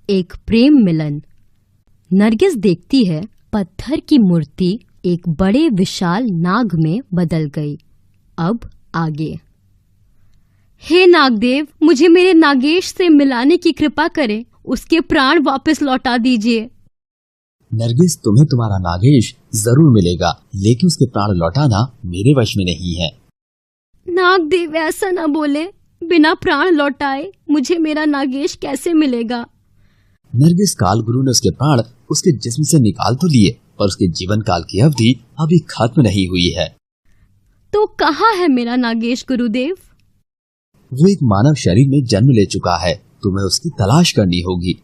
एक प्रेम मिलन। नरगिस देखती है पत्थर की मूर्ति एक बड़े विशाल नाग में बदल गई। अब आगे। हे नागदेव, मुझे मेरे नागेश से मिलाने की कृपा करें, उसके प्राण वापस लौटा दीजिए। नरगिस, तुम्हें तुम्हारा नागेश जरूर मिलेगा, लेकिन उसके प्राण लौटाना मेरे वश में नहीं है। नागदेव, ऐसा न बोले, बिना प्राण लौटाए मुझे मेरा नागेश कैसे मिलेगा? नरगिस, काल गुरु ने उसके प्राण उसके जिस्म से निकाल तो लिए, पर उसके जीवन काल की अवधि अभी खत्म नहीं हुई है। तो कहाँ है मेरा नागेश गुरुदेव? वो एक मानव शरीर में जन्म ले चुका है, तुम्हें उसकी तलाश करनी होगी।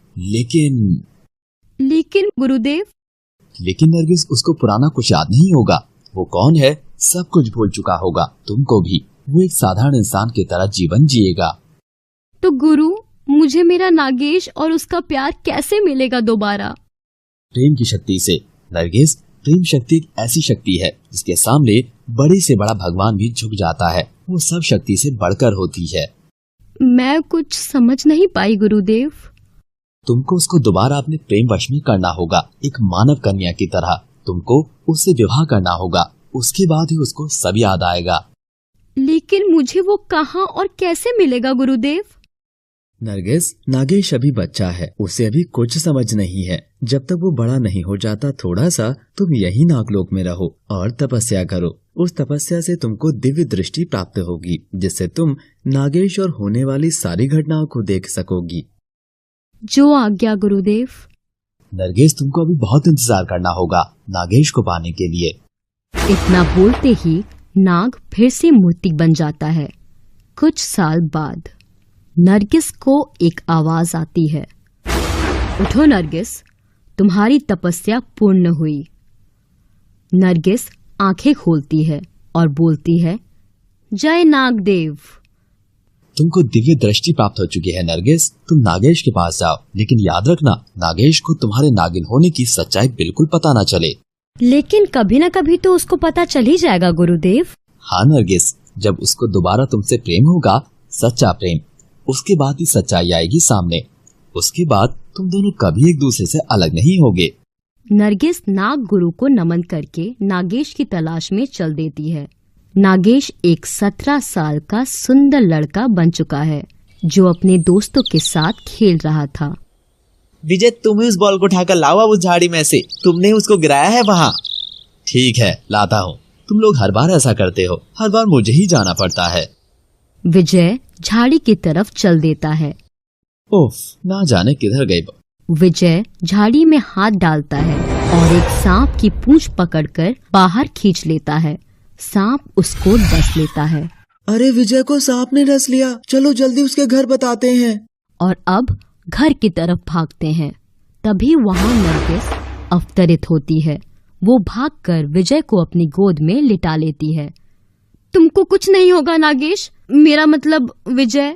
लेकिन गुरुदेव। लेकिन नरगिस, उसको पुराना कुछ याद नहीं होगा। वो कौन है सब कुछ भूल चुका होगा, तुमको भी। वो एक साधारण इंसान की तरह जीवन जिएगा। तो गुरु, मुझे मेरा नागेश और उसका प्यार कैसे मिलेगा दोबारा? प्रेम की शक्ति से नरगिस। प्रेम शक्ति एक ऐसी शक्ति है जिसके सामने बड़े से बड़ा भगवान भी झुक जाता है। वो सब शक्ति से बढ़कर होती है। मैं कुछ समझ नहीं पाई गुरुदेव। तुमको उसको दोबारा अपने प्रेम वश में करना होगा, एक मानव कन्या की तरह। तुमको उससे विवाह करना होगा, उसके बाद ही उसको सब याद आएगा। लेकिन मुझे वो कहाँ और कैसे मिलेगा गुरुदेव? नरगिस, नागेश अभी बच्चा है, उसे अभी कुछ समझ नहीं है। जब तक वो बड़ा नहीं हो जाता, थोड़ा सा तुम यही नागलोक में रहो और तपस्या करो। उस तपस्या से तुमको दिव्य दृष्टि प्राप्त होगी, जिससे तुम नागेश और होने वाली सारी घटनाओं को देख सकोगी। जो आज्ञा गुरुदेव। नरगिस, तुमको अभी बहुत इंतजार करना होगा नागेश को पाने के लिए। इतना बोलते ही नाग फिर से मूर्ति बन जाता है। कुछ साल बाद नरगिस को एक आवाज आती है, उठो नरगिस, तुम्हारी तपस्या पूर्ण हुई। नरगिस आंखें खोलती है और बोलती है, जय नागदेव। तुमको दिव्य दृष्टि प्राप्त हो चुकी है नरगिस, तुम नागेश के पास जाओ, लेकिन याद रखना नागेश को तुम्हारे नागिन होने की सच्चाई बिल्कुल पता न चले। लेकिन कभी न कभी तो उसको पता चल ही जाएगा गुरुदेव। हाँ नरगिस, जब उसको दोबारा तुमसे प्रेम होगा, सच्चा प्रेम, उसके बाद ही सच्चाई आएगी सामने। उसके बाद तुम दोनों कभी एक दूसरे से अलग नहीं होगे। नरगिस नाग गुरु को नमन करके नागेश की तलाश में चल देती है। नागेश एक 17 साल का सुंदर लड़का बन चुका है, जो अपने दोस्तों के साथ खेल रहा था। विजय, तुम्हें उस बॉल को उठाकर लाओ उस झाड़ी में से, तुमने उसको गिराया है वहाँ। ठीक है, लाता हूँ। तुम लोग हर बार ऐसा करते हो, हर बार मुझे ही जाना पड़ता है। विजय झाड़ी की तरफ चल देता है। उफ, ना जाने किधर गई। विजय झाड़ी में हाथ डालता है और एक सांप की पूंछ पकड़कर बाहर खींच लेता है। सांप उसको डस लेता है। अरे विजय को सांप ने डस लिया, चलो जल्दी उसके घर बताते हैं। और अब घर की तरफ भागते हैं। तभी वहाँ नरगिस अवतरित होती है। वो भागकर विजय को अपनी गोद में लिटा लेती है। तुमको कुछ नहीं होगा नागेश, मेरा मतलब विजय।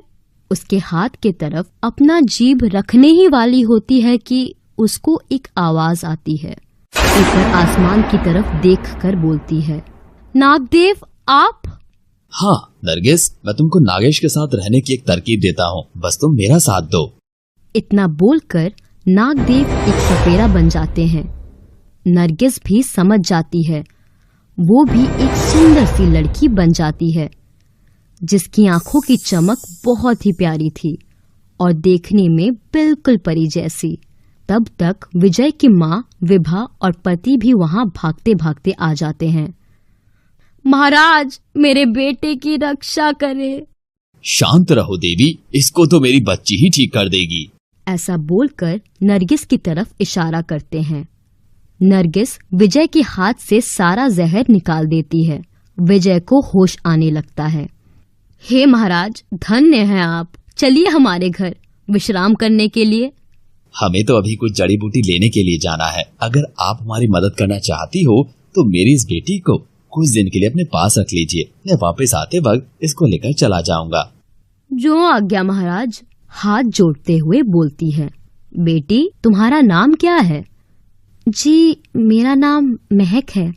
उसके हाथ के तरफ अपना जीभ रखने ही वाली होती है कि उसको एक आवाज आती है। ऊपर आसमान की तरफ देखकर बोलती है, नागदेव आप? हाँ नरगिस, मैं तुमको नागेश के साथ रहने की एक तरकीब देता हूँ, बस तुम मेरा साथ दो। इतना बोलकर नागदेव एक सपेरा बन जाते हैं। नरगिस भी समझ जाती है। वो भी एक सुंदर सी लड़की बन जाती है, जिसकी आंखों की चमक बहुत ही प्यारी थी और देखने में बिल्कुल परी जैसी। तब तक विजय की माँ विभा और पति भी वहाँ भागते भागते आ जाते हैं। महाराज, मेरे बेटे की रक्षा करें। शांत रहो देवी, इसको तो मेरी बच्ची ही ठीक कर देगी। ऐसा बोलकर नरगिस की तरफ इशारा करते हैं। नरगिस विजय के हाथ से सारा जहर निकाल देती है। विजय को होश आने लगता है। हे महाराज, धन्य हैं आप, चलिए हमारे घर विश्राम करने के लिए। हमें तो अभी कुछ जड़ी बूटी लेने के लिए जाना है। अगर आप हमारी मदद करना चाहती हो तो मेरी इस बेटी को कुछ दिन के लिए अपने पास रख लीजिए। मैं वापस आते वक्त इसको लेकर चला जाऊंगा। जो आज्ञा महाराज। हाथ जोड़ते हुए बोलती है। बेटी, तुम्हारा नाम क्या है? जी, मेरा नाम महक है।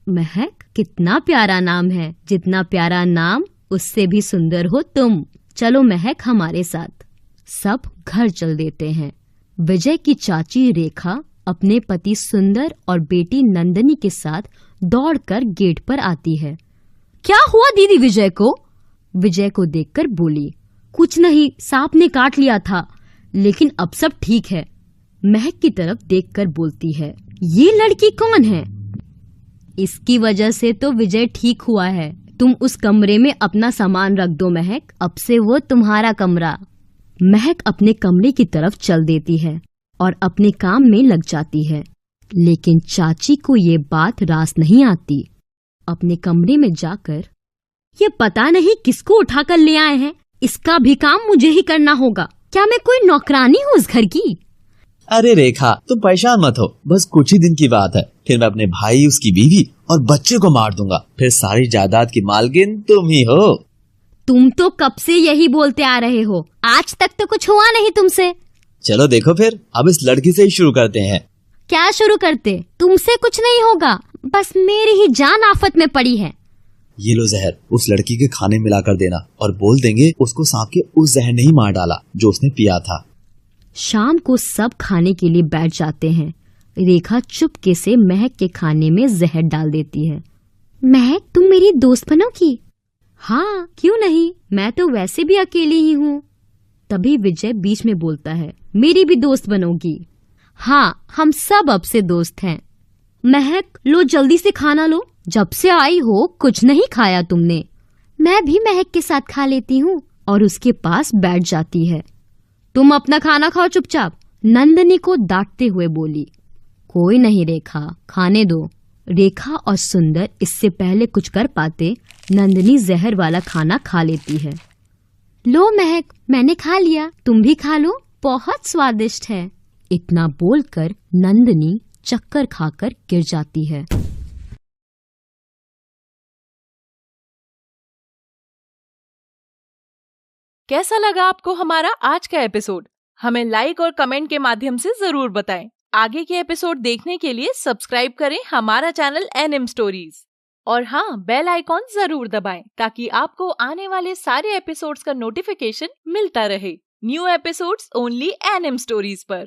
महक, कितना प्यारा नाम है। जितना प्यारा नाम उससे भी सुंदर हो तुम। चलो महक हमारे साथ। सब घर चल देते हैं। विजय की चाची रेखा अपने पति सुंदर और बेटी नंदनी के साथ दौड़कर गेट पर आती है। क्या हुआ दीदी विजय को? विजय को देखकर बोली, कुछ नहीं, सांप ने काट लिया था, लेकिन अब सब ठीक है। महक की तरफ देखकर बोलती है, ये लड़की कौन है? इसकी वजह से तो विजय ठीक हुआ है। तुम उस कमरे में अपना सामान रख दो महक, अब से वो तुम्हारा कमरा। महक अपने कमरे की तरफ चल देती है और अपने काम में लग जाती है, लेकिन चाची को ये बात रास नहीं आती। अपने कमरे में जाकर, ये पता नहीं किसको उठाकर ले आए हैं, इसका भी काम मुझे ही करना होगा। क्या मैं कोई नौकरानी हूँ उस घर की? अरे रेखा, तुम परेशान मत हो, बस कुछ ही दिन की बात है, फिर मैं अपने भाई, उसकी बीवी और बच्चे को मार दूंगा, फिर सारी जायदाद की मालकिन तुम ही हो। तुम तो कब से यही बोलते आ रहे हो, आज तक तो कुछ हुआ नहीं तुमसे। चलो देखो फिर, अब इस लड़की से ही शुरू करते हैं। क्या शुरू करते? तुमसे कुछ नहीं होगा, बस मेरी ही जान आफत में पड़ी है। ये लो जहर, उस लड़की के खाने मिलाकर देना और बोल देंगे उसको सांप के उस जहर ने ही मार डाला जो उसने पिया था। शाम को सब खाने के लिए बैठ जाते हैं। रेखा चुपके से महक के खाने में जहर डाल देती है। महक, तुम मेरी दोस्त बनोगी? हाँ, क्यों नहीं, मैं तो वैसे भी अकेली ही हूँ। तभी विजय बीच में बोलता है, मेरी भी दोस्त बनोगी? हाँ, हम सब अब से दोस्त हैं। महक, लो जल्दी से खाना लो, जब से आई हो कुछ नहीं खाया तुमने। मैं भी महक के साथ खा लेती हूँ, और उसके पास बैठ जाती है। तुम अपना खाना खाओ चुपचाप, नंदनी को डांटते हुए बोली। कोई नहीं रेखा, खाने दो। रेखा और सुंदर इससे पहले कुछ कर पाते, नंदनी जहर वाला खाना खा लेती है। लो महक, मैंने खा लिया, तुम भी खा लो, बहुत स्वादिष्ट है। इतना बोलकर नंदनी चक्कर खाकर गिर जाती है। कैसा लगा आपको हमारा आज का एपिसोड? हमें लाइक और कमेंट के माध्यम से जरूर बताएं। आगे के एपिसोड देखने के लिए सब्सक्राइब करें हमारा चैनल एनएम स्टोरीज। और हाँ, बेल आइकॉन जरूर दबाएं ताकि आपको आने वाले सारे एपिसोड्स का नोटिफिकेशन मिलता रहे। New episodes only NM stories पर।